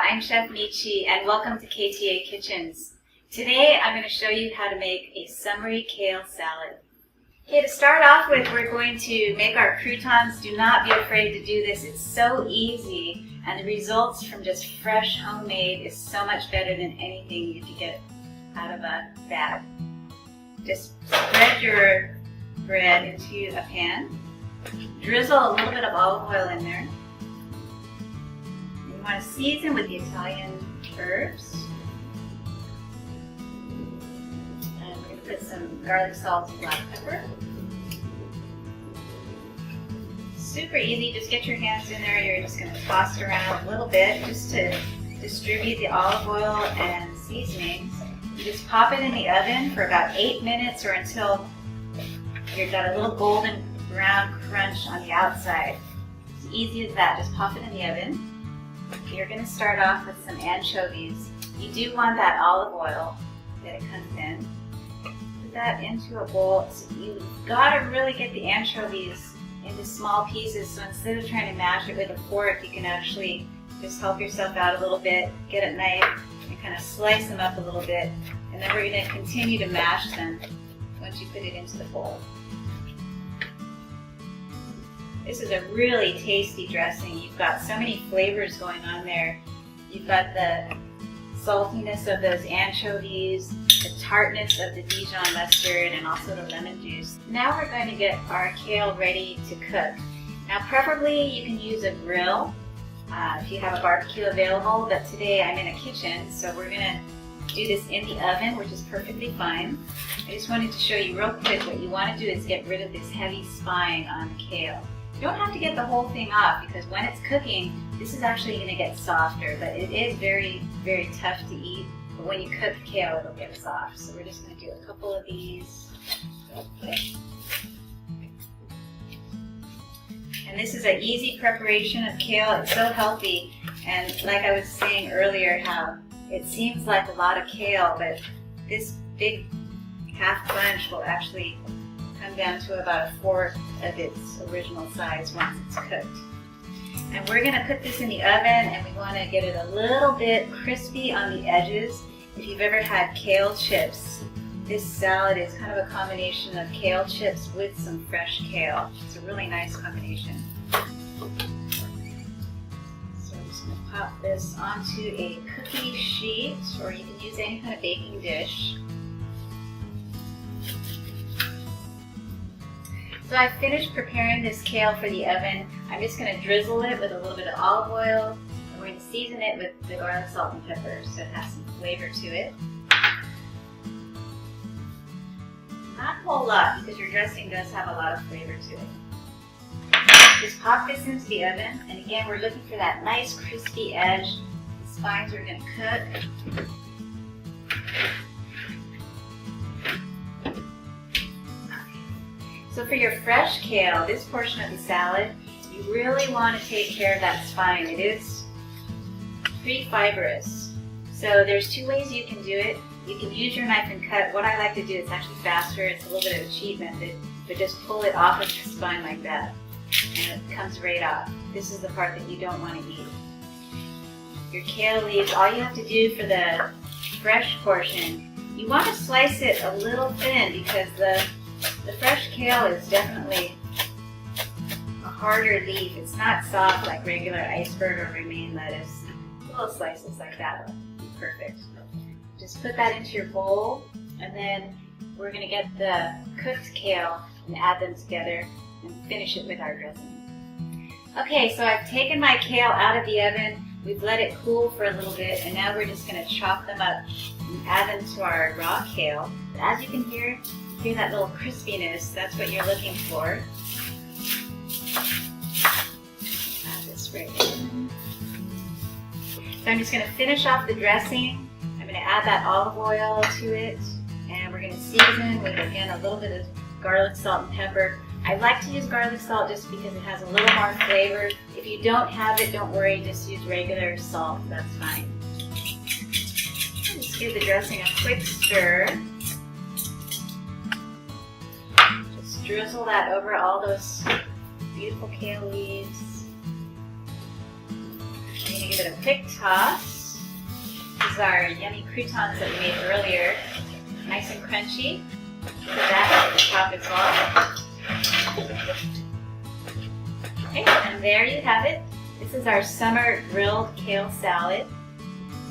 I'm Chef Michi and welcome to KTA Kitchens. Today I'm going to show you how to make a summery kale salad. Okay, to start off with, we're going to make our croutons. Do not be afraid to do this. It's so easy and the results from just fresh homemade is so much better than anything you can get out of a bag. Just spread your bread into a pan. Drizzle a little bit of olive oil in there. You want to season with the Italian herbs. And we're going to put some garlic salt and black pepper. Super easy, just get your hands in there. You're just going to toss it around a little bit just to distribute the olive oil and seasonings. You just pop it in the oven for about 8 minutes or until you've got a little golden brown crunch on the outside. It's easy as that, just pop it in the oven. You're going to start off with some anchovies. You do want that olive oil that it comes in. Put that into a bowl. So you've got to really get the anchovies into small pieces, so instead of trying to mash it with a fork, you can actually just help yourself out a little bit, get a knife, and kind of slice them up a little bit. And then we're going to continue to mash them once you put it into the bowl. This is a really tasty dressing. You've got so many flavors going on there. You've got the saltiness of those anchovies, the tartness of the Dijon mustard, and also the lemon juice. Now we're going to get our kale ready to cook. Now preferably you can use a grill if you have a barbecue available, but today I'm in a kitchen, so we're going to do this in the oven, which is perfectly fine. I just wanted to show you real quick what you want to do is get rid of this heavy spine on the kale. You don't have to get the whole thing off because when it's cooking, this is actually going to get softer, but it is very, very tough to eat. But when you cook kale, it'll get soft. So we're just going to do a couple of these real quick. And this is an easy preparation of kale. It's so healthy. And like I was saying earlier, how it seems like a lot of kale, but this big half bunch will actually come down to about a fourth of its original size once it's cooked. And we're going to put this in the oven, and we want to get it a little bit crispy on the edges. If you've ever had kale chips, this salad is kind of a combination of kale chips with some fresh kale. It's a really nice combination. So I'm just going to pop this onto a cookie sheet, or you can use any kind of baking dish. So I've finished preparing this kale for the oven. I'm just going to drizzle it with a little bit of olive oil, and we're going to season it with the garlic, salt, and pepper so it has some flavor to it. Not a whole lot because your dressing does have a lot of flavor to it. Just pop this into the oven, and again we're looking for that nice crispy edge. The spines are going to cook. So for your fresh kale, this portion of the salad, you really want to take care of that spine. It is pretty fibrous. So there's two ways you can do it. You can use your knife and cut. What I like to do, it's actually faster. It's a little bit of a cheat method, but just pull it off of the spine like that, and it comes right off. This is the part that you don't want to eat. Your kale leaves, all you have to do for the fresh portion, you want to slice it a little thin because the fresh kale is definitely a harder leaf. It's not soft like regular iceberg or romaine lettuce. Little slices like that would be perfect. Just put that into your bowl, and then we're going to get the cooked kale and add them together and finish it with our dressing. Okay, so I've taken my kale out of the oven. We've let it cool for a little bit, and now we're just going to chop them up and add them to our raw kale. As you can hear that little crispiness, that's what you're looking for. Add this right in. So I'm just going to finish off the dressing. I'm going to add that olive oil to it, and we're going to season with, again, a little bit of garlic, salt, and pepper. I like to use garlic salt just because it has a little more flavor. If you don't have it, don't worry, just use regular salt, that's fine. Just give the dressing a quick stir. Drizzle that over all those beautiful kale leaves. I'm going to give it a quick toss. is our yummy croutons that we made earlier. Nice and crunchy. Put that at the top as well. Okay, and there you have it. This is our summer grilled kale salad.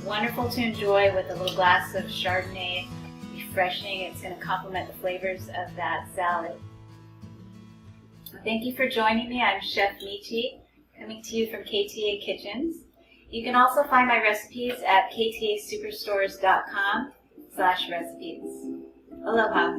Wonderful to enjoy with a little glass of Chardonnay. Refreshing. It's going to complement the flavors of that salad. Thank you for joining me. I'm Chef Michi, coming to you from KTA Kitchens. You can also find my recipes at ktasuperstores.com/recipes. Aloha.